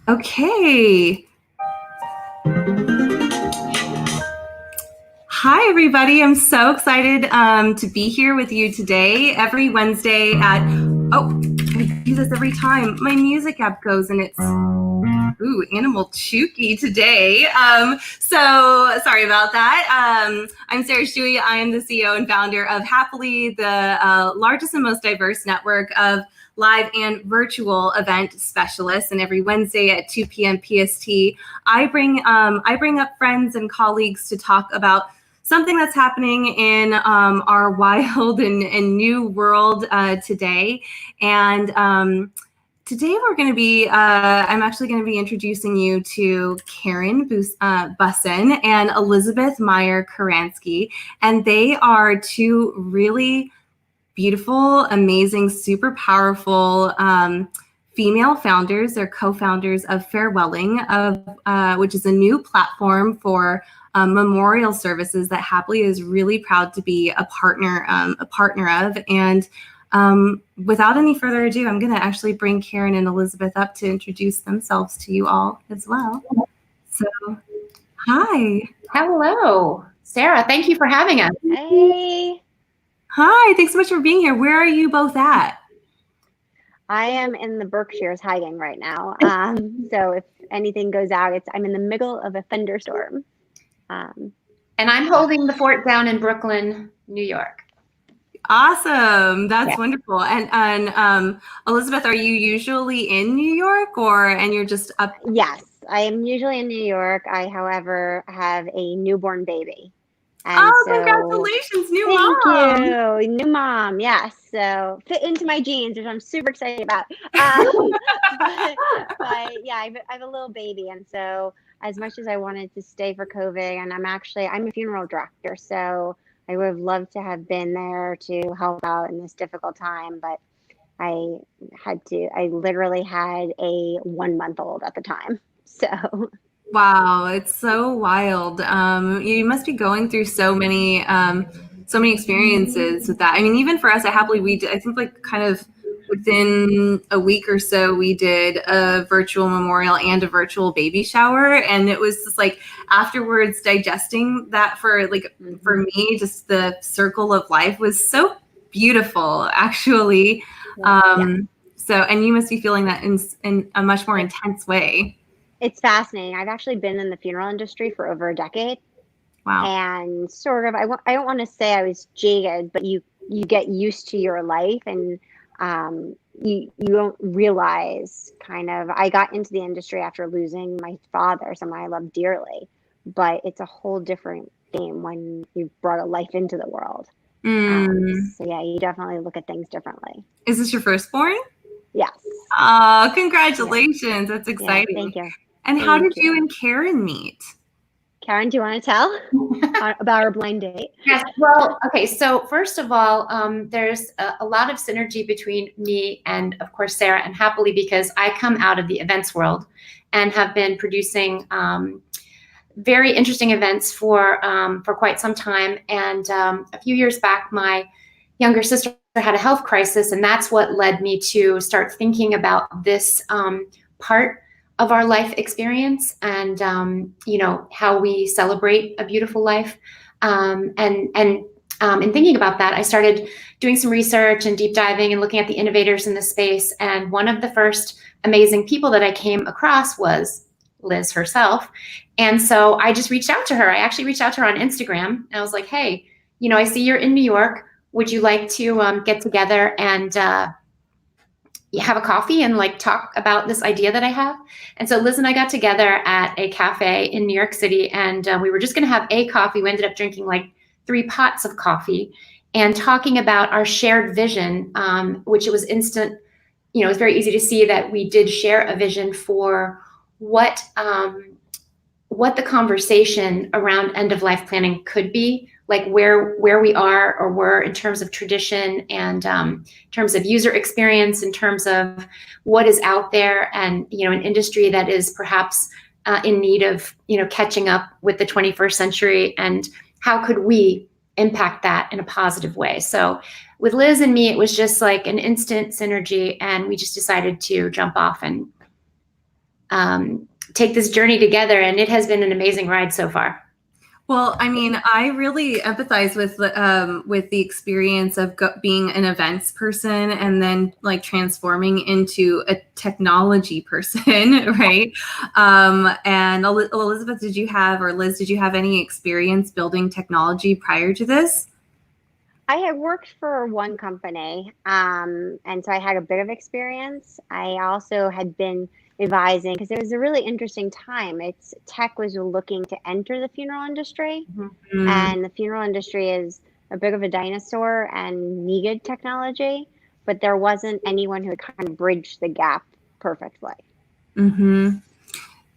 Okay. Hi, everybody. I'm so excited to be here with you today. Every Wednesday at, I do this every time. My music app goes and it's, Animal Chooky today. So sorry about that. I'm Sarah Shuey. I am the CEO and founder of Happily, the largest and most diverse network of live and virtual event specialists. And every Wednesday at 2 p.m. PST, I bring up friends and colleagues to talk about something that's happening in our wild and new world today. And today we're going to be, I'm actually going to be introducing you to Karen Bussen and Elizabeth Meyer Karansky. And they are two really beautiful, amazing, super powerful female founders. They're co-founders of Farewelling, which is a new platform for memorial services that Happily is really proud to be a partner of. And without any further ado, I'm going to actually bring Karen and Elizabeth up to introduce themselves to you all as well. So, hi. Hello, Sarah. Thank you for having us. Hey. Hi, thanks so much for being here. Where are you both at? I am in the Berkshires hiding right now. So if anything goes out, I'm in the middle of a thunderstorm. And I'm holding the fort down in Brooklyn, New York. Awesome. That's wonderful. And Elizabeth, are you usually in New York and you're just up? Yes, I am usually in New York. I, however, have a newborn baby. And congratulations, new mom. Thank you, new mom. Yes, so fit into my jeans, which I'm super excited about. But yeah, I have a little baby, and so as much as I wanted to stay for COVID, and I'm a funeral director, so I would have loved to have been there to help out in this difficult time, but I literally had a 1-month-old at the time, so. Wow, it's so wild. You must be going through so many experiences with that. I mean, even for us at Happily, I think like kind of within a week or so, we did a virtual memorial and a virtual baby shower. And it was just like afterwards digesting that for me, just the circle of life was so beautiful, actually. So, and you must be feeling that in a much more intense way. It's fascinating. I've actually been in the funeral industry for over a decade. Wow. And sort of, I don't want to say I was jaded, but you get used to your life, and you don't realize kind of, I got into the industry after losing my father, someone I love dearly, but it's a whole different game when you've brought a life into the world. So yeah, you definitely look at things differently. Is this your firstborn? Yes. Oh, congratulations. That's exciting. Yeah, thank you. And how did you and Karen meet? Karen, do you want to tell about our blind date? Yes. Well, okay. So first of all, there's a lot of synergy between me and, of course, Sarah and Happily, because I come out of the events world and have been producing very interesting events for quite some time. And a few years back, my younger sister had a health crisis, and that's what led me to start thinking about this part of our life experience and how we celebrate a beautiful life. And in thinking about that, I started doing some research and deep diving and looking at the innovators in this space. And one of the first amazing people that I came across was Liz herself. And so I just reached out to her. I actually reached out to her on Instagram. And I was like, hey, I see you're in New York. Would you like to get together and have a coffee and talk about this idea that I have? And so Liz and I got together at a cafe in New York City, and we were just going to have a coffee. We ended up drinking 3 pots of coffee and talking about our shared vision, which it was instant. It was very easy to see that we did share a vision for what the conversation around end of life planning could be, where we are or were in terms of tradition and in terms of user experience, in terms of what is out there, and an industry that is perhaps in need of catching up with the 21st century, and how could we impact that in a positive way. So with Liz and me, it was just an instant synergy, and we just decided to jump off and take this journey together. And it has been an amazing ride so far. Well, I mean, I really empathize with the experience of being an events person and then like transforming into a technology person, right? And Elizabeth, did you have, or Liz, did you have any experience building technology prior to this? I had worked for one company, and so I had a bit of experience. I also had been advising because it was a really interesting time. It's tech was looking to enter the funeral industry, Mm-hmm. and the funeral industry is a bit of a dinosaur and needed technology, but there wasn't anyone who kind of bridged the gap perfectly. Mm-hmm.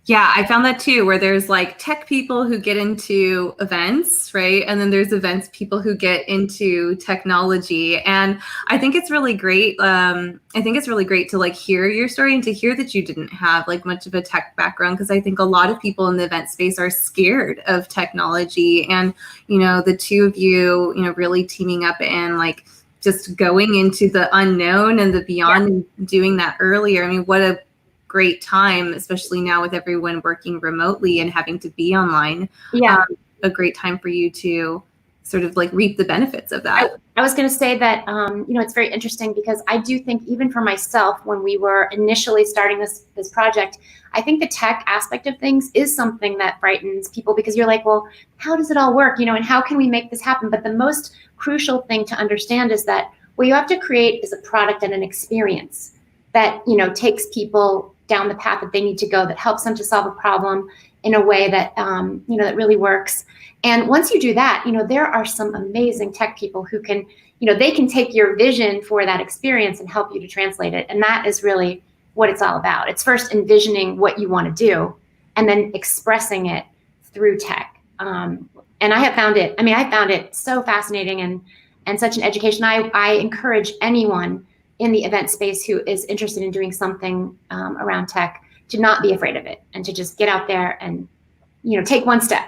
Yeah, I found that too, where there's like tech people who get into events, right? And then there's events people who get into technology. And I think it's really great. I think it's really great to like hear your story and to hear that you didn't have like much of a tech background, because I think a lot of people in the event space are scared of technology. And, you know, the two of you, you know, really teaming up and like just going into the unknown and the beyond and doing that earlier. I mean, what a great time, especially now with everyone working remotely and having to be online. Yeah. A great time for you to sort of like reap the benefits of that. I was going to say that, you know, it's very interesting because I do think even for myself, when we were initially starting this project, I think the tech aspect of things is something that frightens people, because you're like, well, how does it all work? You know, and how can we make this happen? But the most crucial thing to understand is that what you have to create is a product and an experience that, you know, takes people down the path that they need to go, that helps them to solve a problem in a way that, you know, that really works. And once you do that, you know, there are some amazing tech people who can, you know, they can take your vision for that experience and help you to translate it. And that is really what it's all about. It's first envisioning what you want to do and then expressing it through tech. And I found it so fascinating and such an education. I encourage anyone in the event space who is interested in doing something around tech to not be afraid of it and to just get out there and, you know, take one step.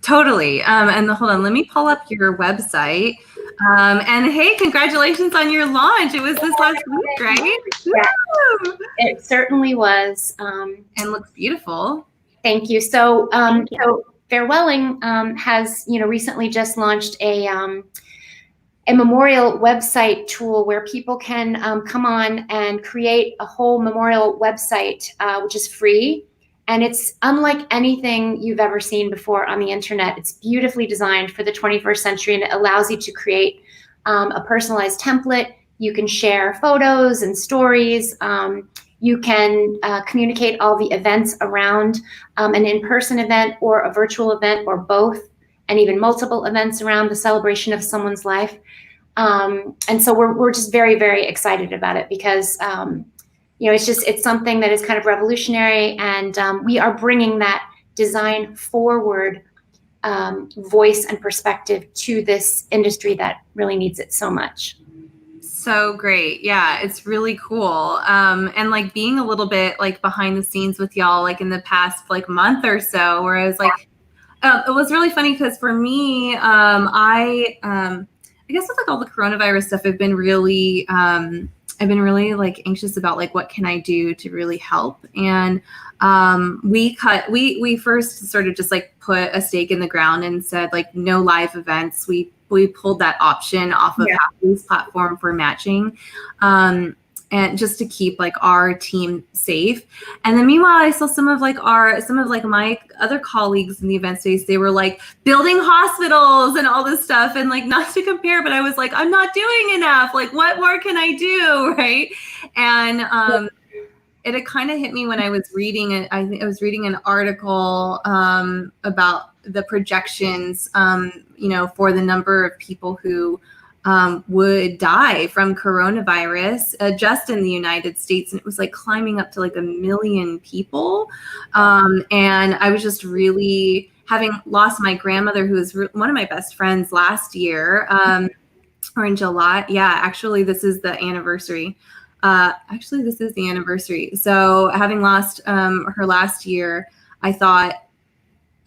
Totally. And hold on, let me pull up your website. And hey, congratulations on your launch. It was this last week, right? Yeah, it certainly was. And looks beautiful. Thank you. So, so Farewelling has, you know, recently just launched a memorial website tool where people can come on and create a whole memorial website, which is free. And it's unlike anything you've ever seen before on the internet. It's beautifully designed for the 21st century, and it allows you to create a personalized template. You can share photos and stories. You can communicate all the events around an in-person event or a virtual event or both, and even multiple events around the celebration of someone's life. And so we're just very, very excited about it because, you know, it's something that is kind of revolutionary, and we are bringing that design forward voice and perspective to this industry that really needs it so much. So great. Yeah, it's really cool. And like being a little bit like behind the scenes with y'all, like in the past like month or so, where I was like, it was really funny because for me, I guess with like all the coronavirus stuff, I've been really like anxious about like what can I do to really help. And we first sort of just like put a stake in the ground and said like no live events. We pulled that option off of Happy's platform for matching. And just to keep like our team safe. And then meanwhile, I saw some of my other colleagues in the event space, they were like building hospitals and all this stuff, and like not to compare, but I was like, I'm not doing enough. Like what more can I do? Right. And it kind of hit me when I was reading it. I think I was reading an article about the projections, you know, for the number of people who would die from coronavirus just in the United States. And it was like climbing up to like 1 million people. And I was just really, having lost my grandmother, who was one of my best friends last year, or in July. Yeah, actually, this is the anniversary. So having lost her last year, I thought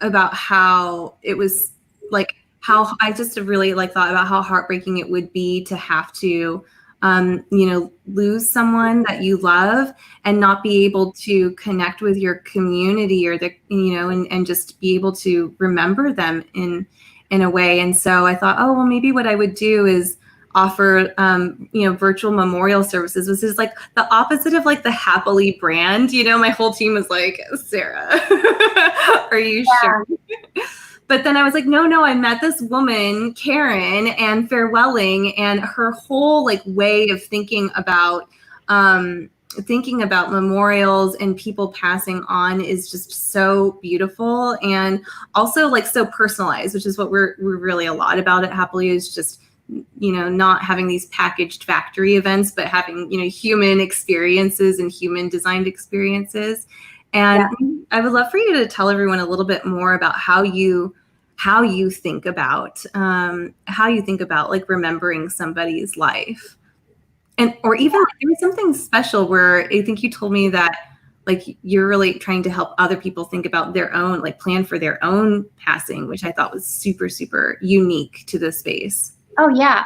about how it was like, how I just really like thought about how heartbreaking it would be to have to lose someone that you love and not be able to connect with your community or and just be able to remember them in a way. And so I thought, oh, well, maybe what I would do is offer, virtual memorial services, which is like the opposite of like the Happily brand. My whole team was like, Sarah, are you sure? But then I was like, no, I met this woman, Karen, and farewelling, and her whole like way of thinking about memorials and people passing on is just so beautiful, and also like so personalized, which is what we're really a lot about at Happily, is just not having these packaged factory events, but having human experiences and human designed experiences. And I would love for you to tell everyone a little bit more about how you think about like remembering somebody's life, or even like, there was something special where I think you told me that like you're really trying to help other people think about their own, like plan for their own passing, which I thought was super, super unique to the space. Oh yeah.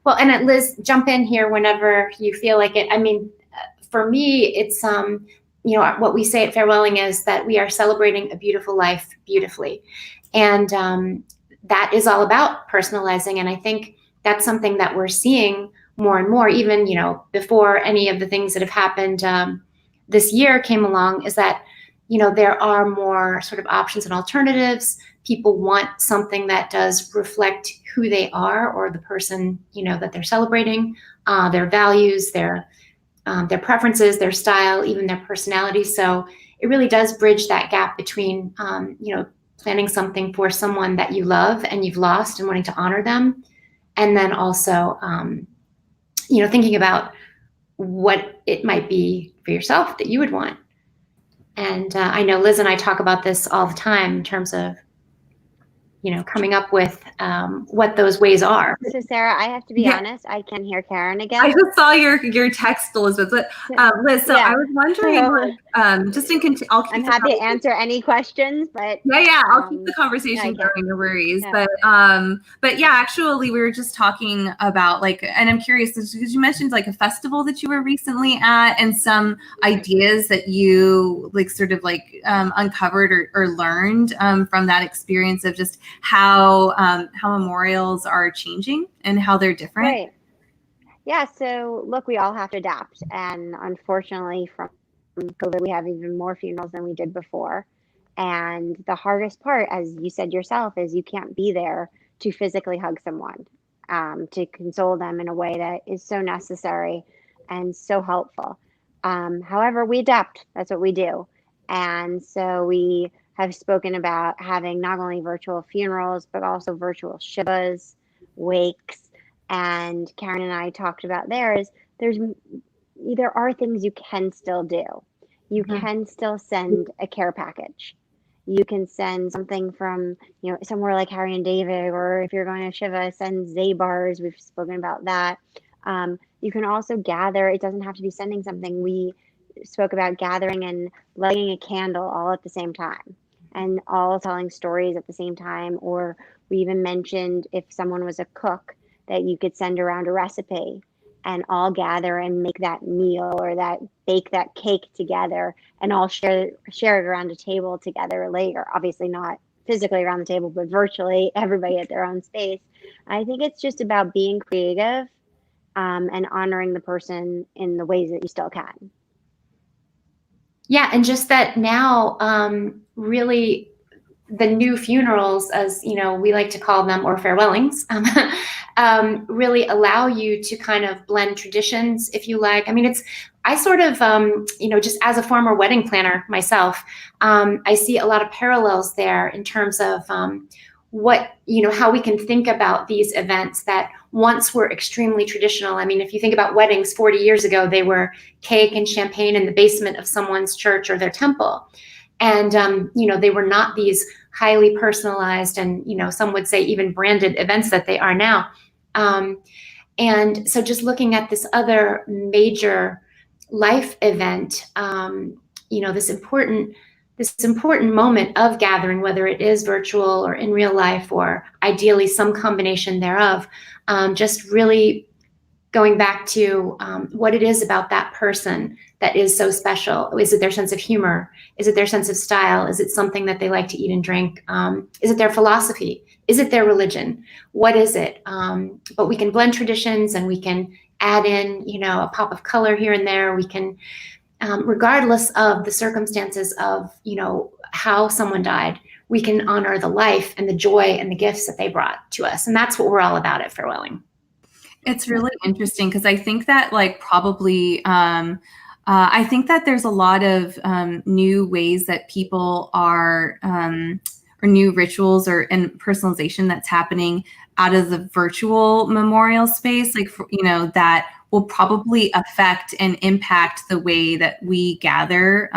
Well, and Liz, jump in here whenever you feel like it. I mean, for me, it's what we say at Farewelling is that we are celebrating a beautiful life beautifully. And that is all about personalizing. And I think that's something that we're seeing more and more, even, before any of the things that have happened this year came along, is that, there are more sort of options and alternatives. People want something that does reflect who they are or the person, that they're celebrating, their values, their preferences, their style, even their personality. So it really does bridge that gap between, planning something for someone that you love and you've lost and wanting to honor them. And then also, thinking about what it might be for yourself that you would want. And I know Liz and I talk about this all the time in terms of, coming up with what those ways are. So Sarah, I have to be honest, I can hear Karen again. I just saw your text, Elizabeth. But Liz, so I was wondering, I'm happy to answer any questions, but I'll keep the conversation going, no worries. Yeah. But actually, we were just talking about and I'm curious because you mentioned like a festival that you were recently at and some ideas that you uncovered or learned from that experience of just how memorials are changing and how they're different. Right. Yeah. So look, we all have to adapt, and unfortunately, from COVID, we have even more funerals than we did before. And the hardest part, as you said yourself, is you can't be there to physically hug someone, to console them in a way that is so necessary and so helpful. However, we adapt. That's what we do. And so we have spoken about having not only virtual funerals, but also virtual shivas, wakes. And Karen and I talked about there are things you can still do. You can still send a care package. You can send something from, somewhere like Harry and David, or if you're going to Shiva, send Zaybars. We've spoken about that. You can also gather. It doesn't have to be sending something. We spoke about gathering and lighting a candle all at the same time and all telling stories at the same time. Or we even mentioned if someone was a cook, that you could send around a recipe and all gather and make that meal or bake that cake together and all share it around a table together later. Obviously not physically around the table, but virtually, everybody at their own space. I think it's just about being creative and honoring the person in the ways that you still can. Yeah, and just that now, really the new funerals, as we like to call them, or farewellings, really allow you to kind of blend traditions, if you like. I mean, I sort of, just as a former wedding planner myself, I see a lot of parallels there in terms of how we can think about these events that once were extremely traditional. I mean, if you think about weddings 40 years ago, they were cake and champagne in the basement of someone's church or their temple. And, they were not these highly personalized and, some would say even branded events that they are now. And so just looking at this other major life event, this important moment of gathering, whether it is virtual or in real life, or ideally some combination thereof, just really going back to what it is about that person that is so special. Is it their sense of humor? Is it their sense of style? Is it something that they like to eat and drink? Is it their philosophy? Is it their religion? What is it? But we can blend traditions, and we can add in, a pop of color here and there. We can, regardless of the circumstances of, how someone died, we can honor the life and the joy and the gifts that they brought to us. And that's what we're all about at Farewelling. It's really interesting because I think that probably I think that there's a lot of new ways that people are or new rituals and personalization that's happening out of the virtual memorial space, that will probably affect and impact the way that we gather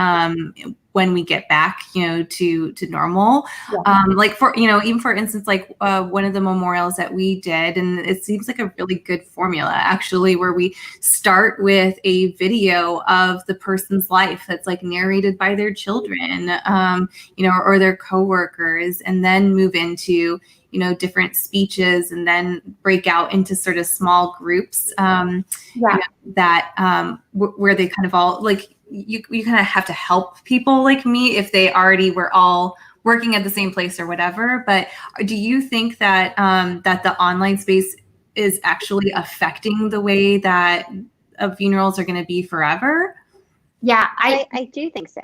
when we get back, to normal. Yeah. Even for instance, one of the memorials that we did, and it seems like a really good formula actually, where we start with a video of the person's life that's narrated by their children, or their coworkers, and then move into different speeches, and then break out into sort of small groups that where they kind of all you kind of have to help people like me if they already were all working at the same place or whatever. But do you think that that the online space is actually affecting the way that funerals are going to be forever? Yeah, I do think so.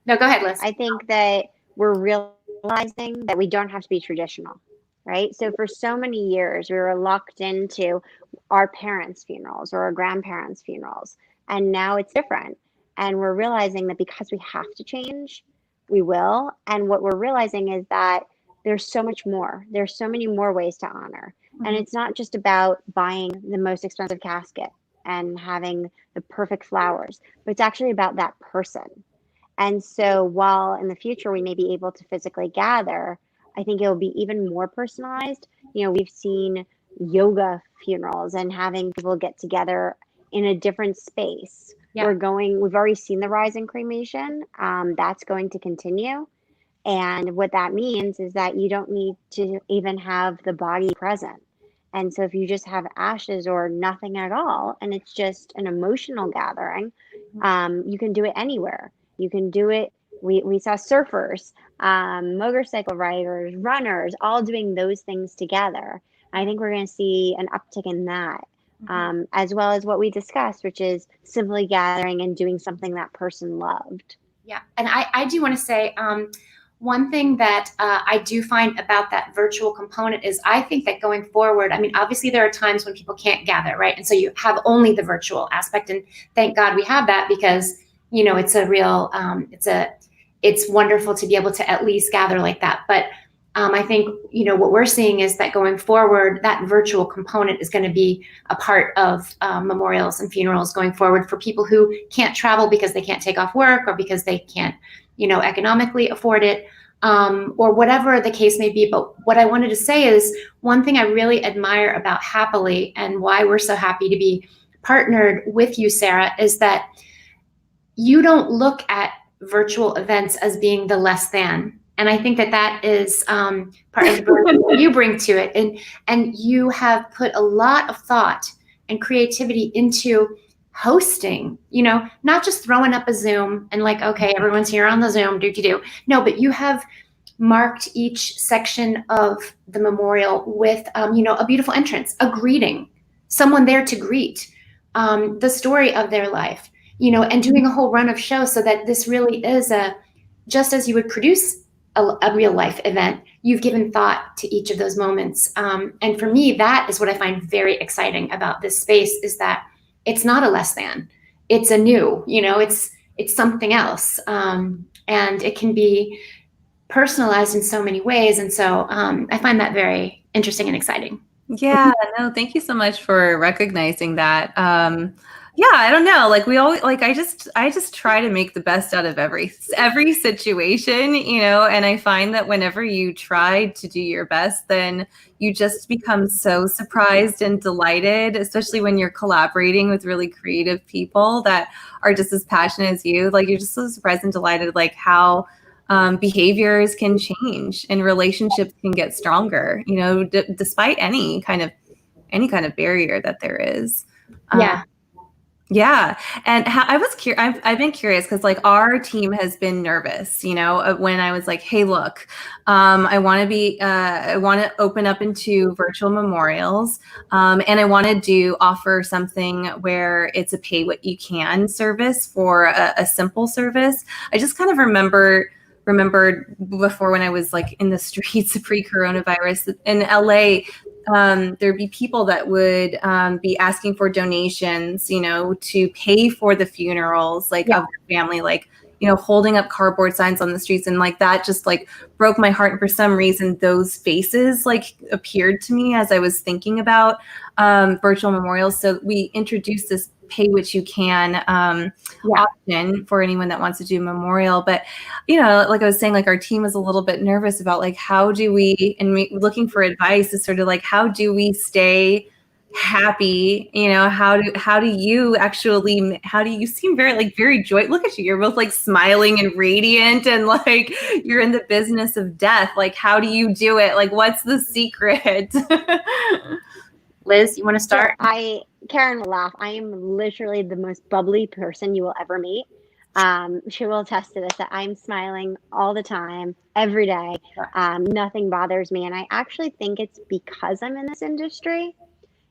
No, go ahead, Liz. I think that we're realizing that we don't have to be traditional, right? So for so many years, we were locked into our parents' funerals or our grandparents' funerals, and now it's different. And we're realizing that because we have to change, we will. And what we're realizing is that there's so much more. There's so many more ways to honor. Mm-hmm. And it's not just about buying the most expensive casket and having the perfect flowers, but it's actually about that person. And so while in the future we may be able to physically gather, I think it will be even more personalized. We've seen yoga funerals and having people get together in a different space. Yeah. We've already seen the rise in cremation. That's going to continue. And what that means is that you don't need to even have the body present. And so if you just have ashes or nothing at all, and it's just an emotional gathering, you can do it anywhere. You can do it. We saw surfers, motorcycle riders, runners, all doing those things together. I think we're going to see an uptick in that. As well as what we discussed, which is simply gathering and doing something that person loved. Yeah, and I do want to say one thing that I do find about that virtual component is I think that going forward, obviously there are times when people can't gather, right? And so you have only the virtual aspect, and thank God we have that because, it's a real, it's wonderful to be able to at least gather like that. But I think, what we're seeing is that going forward, that virtual component is going to be a part of memorials and funerals going forward for people who can't travel because they can't take off work or because they can't, economically afford it, or whatever the case may be. But what I wanted to say is one thing I really admire about Happily and why we're so happy to be partnered with you, Sarah, is that you don't look at virtual events as being the less than. And I think that is part of what you bring to it. And you have put a lot of thought and creativity into hosting, not just throwing up a Zoom and okay, everyone's here on the Zoom, do. No, but you have marked each section of the memorial with, a beautiful entrance, a greeting, someone there to greet, the story of their life, and doing a whole run of shows so that this really is just as you would produce a real life event, you've given thought to each of those moments. And for me, that is what I find very exciting about this space is that it's not a less than, it's a new, it's something else. And it can be personalized in so many ways. And so I find that very interesting and exciting. Yeah, no, thank you so much for recognizing that. Yeah, I don't know. We always I just try to make the best out of every situation, and I find that whenever you try to do your best, then you just become so surprised and delighted, especially when you're collaborating with really creative people that are just as passionate as you. You're just so surprised and delighted, how behaviors can change and relationships can get stronger, despite any kind of barrier that there is. Yeah. Yeah. And I was curious, I've been curious because like our team has been nervous, when I was like, hey, look, I want to open up into virtual memorials. And I want to offer something where it's a pay what you can service for a simple service. I just kind of remembered before when I was like in the streets pre-coronavirus in LA, there'd be people that would be asking for donations, to pay for the funerals, like of their family, like, holding up cardboard signs on the streets. And like that just like broke my heart. And for some reason, those faces like appeared to me as I was thinking about virtual memorials. So we introduced this pay what you can option for anyone that wants to do a memorial. But, like I was saying, like our team was a little bit nervous about like, how do we, looking for advice is sort of like, how do we stay happy? How do you seem very joy? Look at you. You're both like smiling and radiant and like you're in the business of death. Like, how do you do it? Like, what's the secret? Liz, you want to start? Karen will laugh. I am literally the most bubbly person you will ever meet. She will attest to this, that I'm smiling all the time, every day. Nothing bothers me. And I actually think it's because I'm in this industry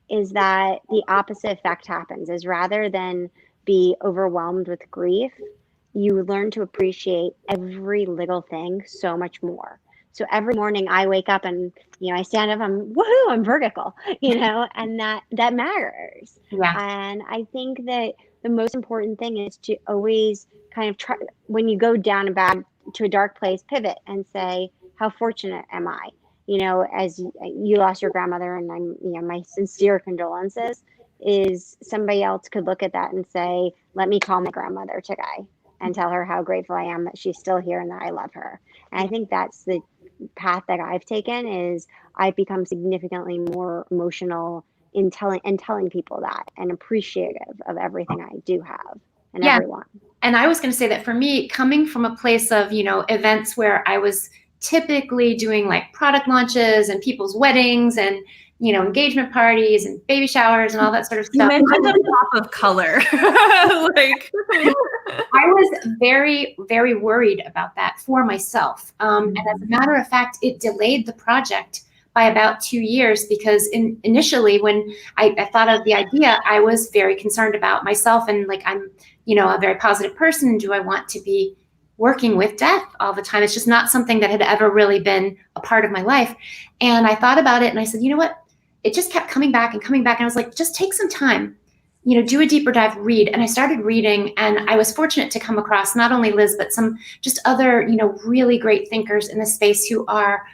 is that the opposite effect happens, is rather than be overwhelmed with grief, you learn to appreciate every little thing so much more. So every morning I wake up and, I stand up, I'm vertical, and that matters. Yeah. And I think that the most important thing is to always kind of try, when you go down to a dark place, pivot and say, how fortunate am I? As you lost your grandmother, and I'm, my sincere condolences, is somebody else could look at that and say, let me call my grandmother today and tell her how grateful I am that she's still here and that I love her. And I think that's the path that I've taken, is I've become significantly more emotional in telling people that, and appreciative of everything I do have and everyone. And I was going to say that for me, coming from a place of, events where I was typically doing like product launches and people's weddings and, engagement parties and baby showers and all that sort of stuff. You mentioned the pop of color. I was very, very worried about that for myself. And as a matter of fact, it delayed the project by about 2 years because initially when I thought of the idea, I was very concerned about myself and like, I'm, a very positive person. Do I want to be working with death all the time? It's just not something that had ever really been a part of my life. And I thought about it and I said, you know what? It just kept coming back and coming back. And I was like, just take some time, do a deeper dive, read. And I started reading, and I was fortunate to come across not only Liz, but some just other, really great thinkers in the space who are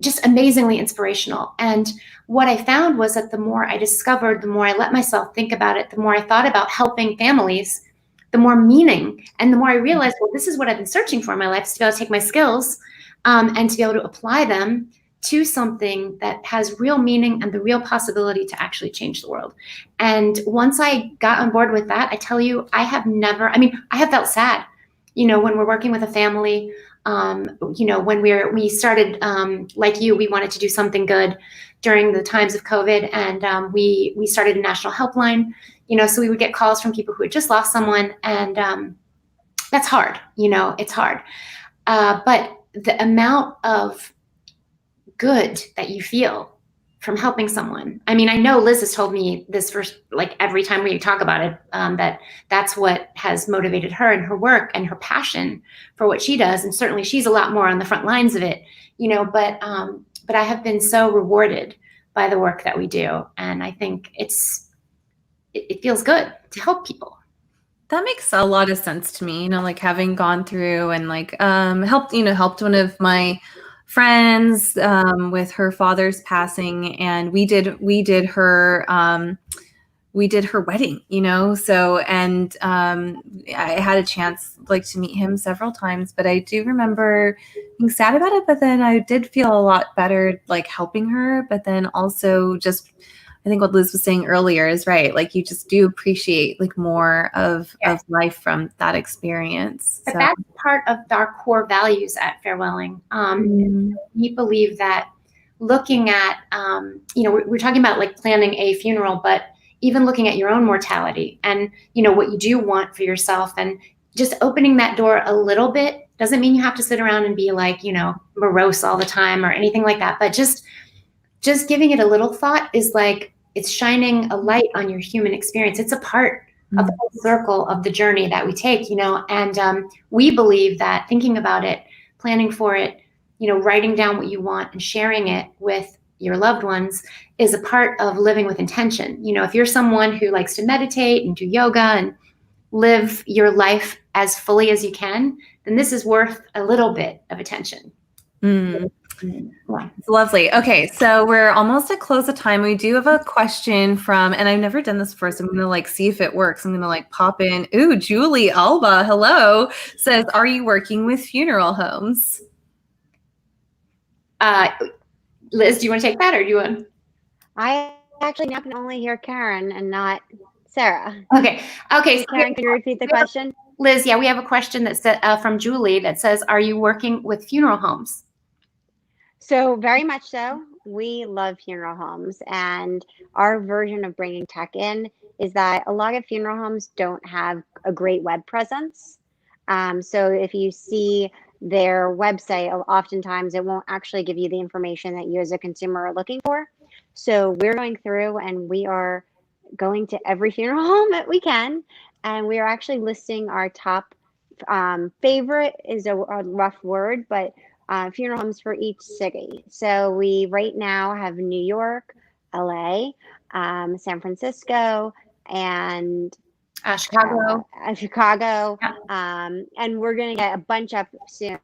just amazingly inspirational. And what I found was that the more I discovered, the more I let myself think about it, the more I thought about helping families, the more meaning, and the more I realized, well, this is what I've been searching for in my life, to be able to take my skills and to be able to apply them to something that has real meaning and the real possibility to actually change the world. And once I got on board with that, I tell you, I have felt sad, when we're working with a family, when we started, like you, we wanted to do something good during the times of COVID. And we started a national helpline, so we would get calls from people who had just lost someone. And that's hard, it's hard. But the amount of good that you feel from helping someone. I mean, I know Liz has told me this for like every time we talk about it, that's what has motivated her in her work and her passion for what she does. And certainly she's a lot more on the front lines of it, but I have been so rewarded by the work that we do. And I think it feels good to help people. That makes a lot of sense to me, like having gone through and like helped one of my friends with her father's passing, and we did her wedding, so, and I had a chance like to meet him several times, but I do remember being sad about it, but then I did feel a lot better like helping her. But then also just, I think what Liz was saying earlier is right. Like you just do appreciate like more of life from that experience. But that's part of our core values at Farewelling. We believe that looking at, we're talking about like planning a funeral, but even looking at your own mortality and, what you do want for yourself, and just opening that door a little bit. Doesn't mean you have to sit around and be like, morose all the time or anything like that. But just giving it a little thought is like, it's shining a light on your human experience. It's a part of the whole circle of the journey that we take, and we believe that thinking about it, planning for it, writing down what you want and sharing it with your loved ones is a part of living with intention. If you're someone who likes to meditate and do yoga and live your life as fully as you can, then this is worth a little bit of attention. It's lovely. Okay, so we're almost at close of time. We do have a question from, and I've never done this before, so I'm going to see if it works. I'm going to pop in. Ooh, Julie Alba, hello, says, are you working with funeral homes? Liz, do you want to take that, or do you want? I actually now can only hear Karen and not Sarah. Okay. Karen, can you repeat the question? Liz, yeah, we have a question that's from Julie that says, are you working with funeral homes? So very much so. We love funeral homes, and our version of bringing tech in is that a lot of funeral homes don't have a great web presence. So if you see their website, oftentimes it won't actually give you the information that you as a consumer are looking for. So we're going through and we are going to every funeral home that we can, and we are actually listing our top favorite is a rough word, but funeral homes for each city. So we right now have New York, LA, San Francisco, and Chicago. Chicago. Yeah. And we're going to get a bunch up soon.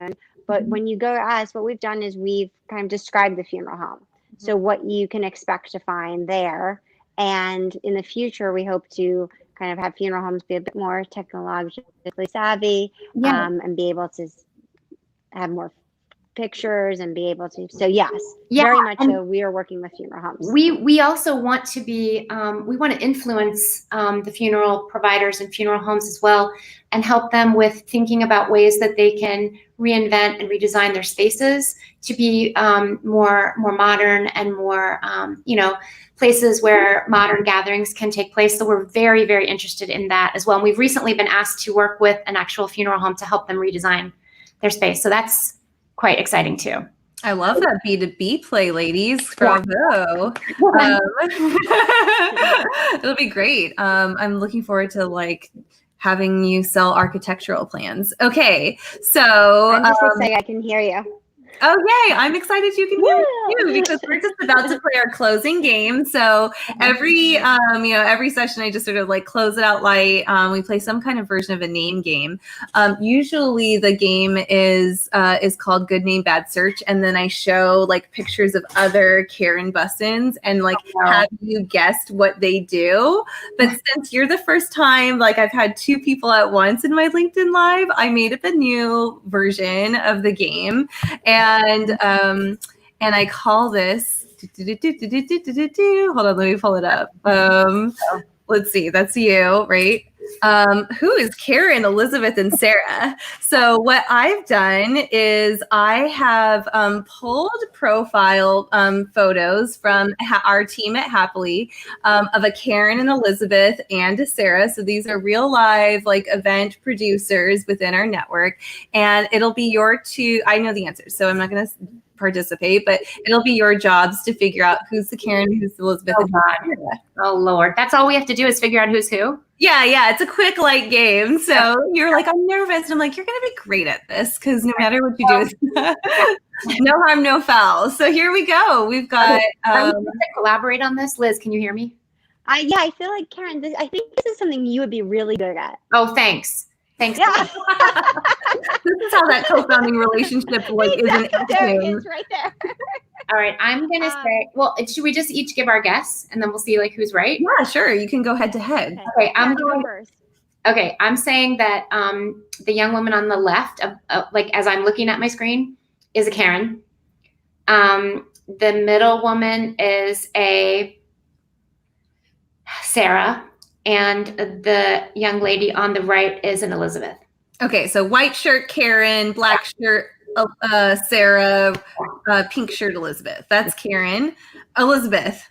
But when you go to us, what we've done is we've kind of described the funeral home. So what you can expect to find there. And in the future, we hope to kind of have funeral homes be a bit more technologically savvy, and be able to have more pictures and be able to. So yes, very much so. We are working with funeral homes. We also want to be, we want to influence the funeral providers and funeral homes as well, and help them with thinking about ways that they can reinvent and redesign their spaces to be more modern and more, places where modern gatherings can take place. So we're very, very interested in that as well. And we've recently been asked to work with an actual funeral home to help them redesign their space. So that's quite exciting too. I love that B2B play, ladies. Bravo. It'll be great. I'm looking forward to having you sell architectural plans. Okay, so I'm just excited I can hear you. Oh, yay. I'm excited you can hear me too, because we're just about to play our closing game. So every session, I just sort of close it out light. We play some kind of version of a name game. Usually the game is called Good Name, Bad Search. And then I show pictures of other Karen Bussens and have you guessed what they do. But since you're the first time, I've had two people at once in my LinkedIn Live, I made up a new version of the game. And I call this, hold on, let me pull it up. Let's see, that's you, right? Who is Karen, Elizabeth, and Sarah? So what I've done is I have pulled profile photos from our team at Happily of a Karen, and Elizabeth, and a Sarah. So these are real live event producers within our network, and it'll be I know the answers, so I'm not going to participate, but it'll be your jobs to figure out who's the Karen, who's Elizabeth, and who's Sarah. Oh Lord, that's all we have to do is figure out who's who? Yeah, it's a quick light game. So you're I'm nervous, and I'm you're gonna be great at this, because no matter what you do, no harm, no foul. So here we go. We've got are we going to collaborate on this? Liz, can you hear me? I feel like Karen, I think this is something you would be really good at. Oh, thanks. Yeah. This is how that co-founding relationship is an there it is right there. All right, I'm gonna say, well, should we just each give our guess and then we'll see who's right? Yeah, sure. You can go head to head. Okay, I'm going first. Okay, I'm saying that the young woman on the left, as I'm looking at my screen, is a Karen. The middle woman is a Sarah, and the young lady on the right is an Elizabeth. Okay, so white shirt Karen, black shirt Sarah, pink shirt Elizabeth. That's Karen. Elizabeth.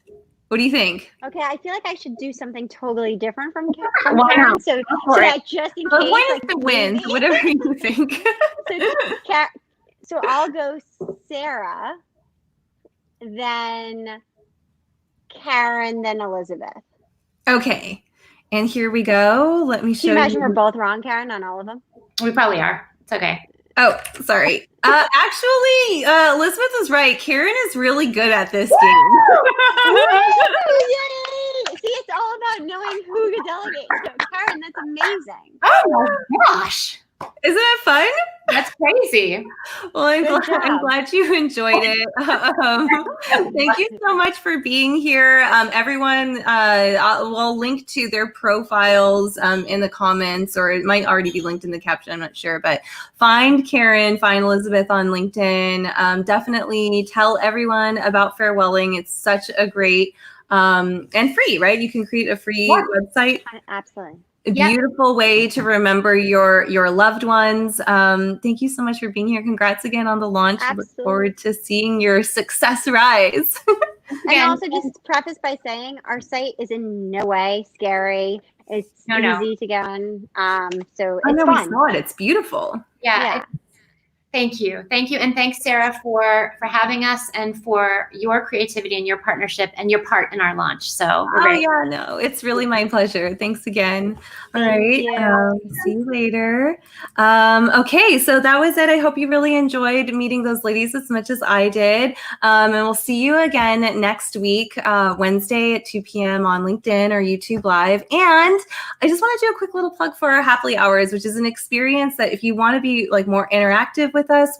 What do you think? Okay, I feel like I should do something totally different from Why Karen. not? So for it. that just in The case, point is like to win, maybe- whatever you think. So I'll go Sarah, then Karen, then Elizabeth. Okay, and here we go. Let me Can show you imagine you. we're both wrong, Karen, on all of them? We probably are. It's okay. Oh, sorry. Actually, Elizabeth was right. Karen is really good at this game. Woo! Yay! See, it's all about knowing who to delegate. So, Karen, that's amazing. Oh my gosh. Isn't it fun? That's crazy. Well, I'm Good I'm job. glad you enjoyed it. Thank you so much for being here. Everyone, we'll link to their profiles in the comments, or it might already be linked in the caption. I'm not sure, but find Karen, find Elizabeth on LinkedIn. Definitely tell everyone about Farewelling. It's such a great and free, right? You can create a free website. Absolutely. A beautiful way to remember your loved ones. Thank you so much for being here. Congrats again on the launch. Absolutely. Look forward to seeing your success rise. And also just preface by saying our site is in no way scary. It's easy to get on. So it's fun. We saw it. It's beautiful. Yeah. Thank you. And thanks, Sarah, for having us and for your creativity and your partnership and your part in our launch. So It's really my pleasure. Thanks again. All right. See you later. Okay, so that was it. I hope you really enjoyed meeting those ladies as much as I did. And we'll see you again next week, Wednesday at 2 p.m. on LinkedIn or YouTube Live. And I just want to do a quick little plug for our Happily Hours, which is an experience that if you want to be like more interactive with us,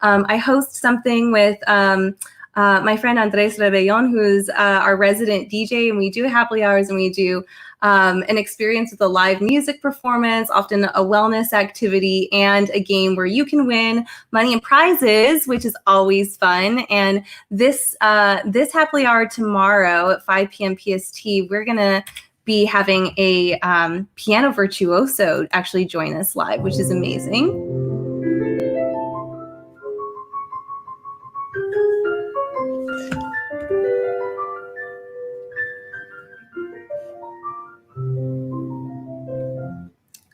I host something with my friend Andres Rebellon, who's our resident DJ, and we do Happily Hours, and we do an experience with a live music performance, often a wellness activity, and a game where you can win money and prizes, which is always fun. And this Happily Hour tomorrow at 5 p.m. PST, we're gonna be having a piano virtuoso actually join us live, which is amazing.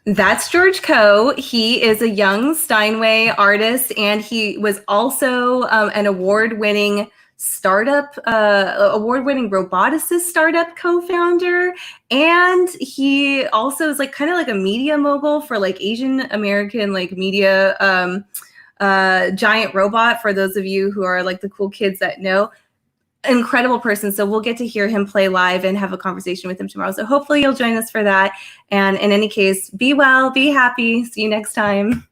That's George Coe. He is a young Steinway artist, and he was also an award-winning roboticist startup co-founder, and he also is like kind of like a media mogul for like Asian American like media giant robot. For those of you who are like the cool kids that know. Incredible person. So we'll get to hear him play live and have a conversation with him tomorrow. So hopefully you'll join us for that. And in any case, be well, be happy. See you next time.